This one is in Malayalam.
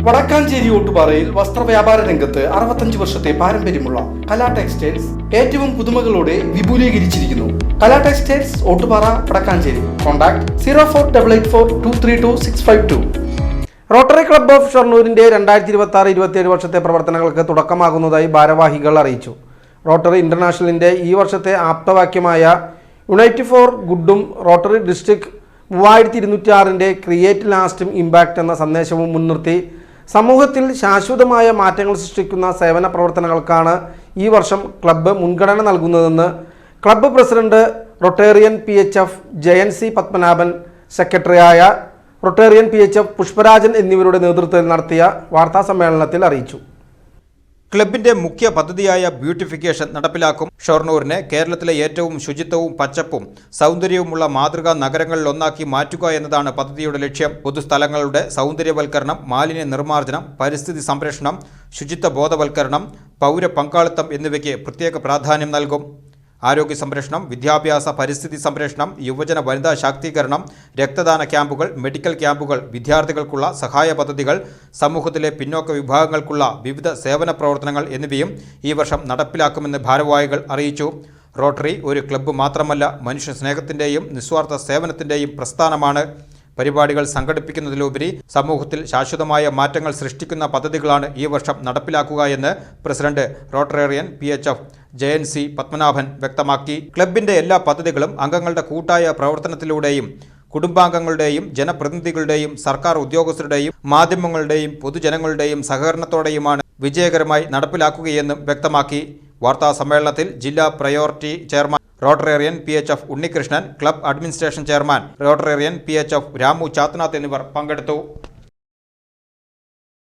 വടക്കാഞ്ചേരി ഓട്ടുപാറയിൽ വസ്ത്രവ്യാപാര രംഗത്ത് 65 വർഷത്തെ പാരമ്പര്യമുള്ള കലാ ടെക്സ്റ്റൈൽസ് ഏറ്റവും പുതുമകളോടെ വിപുലീകരിച്ചിരിക്കുന്നു. Kala textiles Ottupara Vadakkanchery. Contact 04884232 Rotary Club of ഷൊർണൂരിന്റെ 2026-27 വർഷത്തെ പ്രവർത്തനങ്ങൾക്ക് തുടക്കമാകുന്നതായി ഭാരവാഹികൾ അറിയിച്ചു. റോട്ടറി ഇന്റർനാഷണലിന്റെ ഈ വർഷത്തെ ആപ്തവാക്യമായ യുണൈറ്റ് ഫോർ ഗുഡും റോട്ടറി ഡിസ്ട്രിക്ട് 3206 ക്രിയേറ്റ് ലാസ്റ്റും ഇമ്പാക്റ്റ് എന്ന സന്ദേശവും മുൻനിർത്തി സമൂഹത്തിൽ ശാശ്വതമായ മാറ്റങ്ങൾ സൃഷ്ടിക്കുന്ന സേവന പ്രവർത്തനങ്ങൾക്കാണ് ഈ വർഷം ക്ലബ്ബ് മുൻഗണന നൽകുന്നതെന്ന് club president Rotarian PHF JNC Padmanabhan, സെക്രട്ടറിയായ റൊട്ടേറിയൻ PHF പുഷ്പരാജൻ എന്നിവരുടെ നേതൃത്വത്തിൽ നടത്തിയ വാർത്താസമ്മേളനത്തിൽ അറിയിച്ചു. ക്ലബിന്റെ മുഖ്യ പദ്ധതിയായ ബ്യൂട്ടിഫിക്കേഷൻ നടപ്പിലാക്കും. ഷൊർണൂരിനെ കേരളത്തിലെ ഏറ്റവും ശുചിത്വവും പച്ചപ്പും സൗന്ദര്യവുമുള്ള മാതൃകാ നഗരങ്ങളിലൊന്നാക്കി മാറ്റുക എന്നതാണ് പദ്ധതിയുടെ ലക്ഷ്യം. പൊതുസ്ഥലങ്ങളുടെ സൗന്ദര്യവൽക്കരണം, മാലിന്യ നിർമ്മാർജ്ജനം, പരിസ്ഥിതി സംരക്ഷണം, ശുചിത്വ ബോധവൽക്കരണം, പൗര പങ്കാളിത്തം എന്നിവയ്ക്ക് പ്രത്യേക പ്രാധാന്യം നൽകും. ആരോഗ്യ സംരക്ഷണം, വിദ്യാഭ്യാസ പരിസ്ഥിതി സംരക്ഷണം, യുവജന വനിതാ ശാക്തീകരണം, രക്തദാന ക്യാമ്പുകൾ, മെഡിക്കൽ ക്യാമ്പുകൾ, വിദ്യാർത്ഥികൾക്കുള്ള സഹായ പദ്ധതികൾ, സമൂഹത്തിലെ പിന്നോക്ക വിഭാഗങ്ങൾക്കുള്ള വിവിധ സേവന പ്രവർത്തനങ്ങൾ എന്നിവയും ഈ വർഷം നടപ്പിലാക്കുമെന്ന് ഭാരവാഹികൾ അറിയിച്ചു. റോട്ടറി ഒരു ക്ലബ്ബ് മാത്രമല്ല, മനുഷ്യ സ്നേഹത്തിൻ്റെയും നിസ്വാർത്ഥ സേവനത്തിൻ്റെയും പ്രസ്ഥാനമാണ്. പരിപാടികൾ സംഘടിപ്പിക്കുന്നതിലുപരി സമൂഹത്തിൽ ശാശ്വതമായ മാറ്റങ്ങൾ സൃഷ്ടിക്കുന്ന പദ്ധതികളാണ് ഈ വർഷം നടപ്പിലാക്കുക എന്ന് പ്രസിഡന്റ് റോട്ടറേറിയൻ PHF JNC പത്മനാഭൻ വ്യക്തമാക്കി. ക്ലബിന്റെ എല്ലാ പദ്ധതികളും അംഗങ്ങളുടെ കൂട്ടായ പ്രവർത്തനത്തിലൂടെയും കുടുംബാംഗങ്ങളുടെയും ജനപ്രതിനിധികളുടെയും സർക്കാർ ഉദ്യോഗസ്ഥരുടെയും മാധ്യമങ്ങളുടെയും പൊതുജനങ്ങളുടെയും സഹകരണത്തോടെയുമാണ് വിജയകരമായി നടപ്പിലാക്കുകയെന്നും വ്യക്തമാക്കി. വാർത്താ സമ്മേളനത്തിൽ ജില്ലാ priority chairman Rotarian PHF Unnikrishnan, club administration chairman Rotarian PHF Ramu Chathanath എന്നിവർ പങ്കെടുത്തു.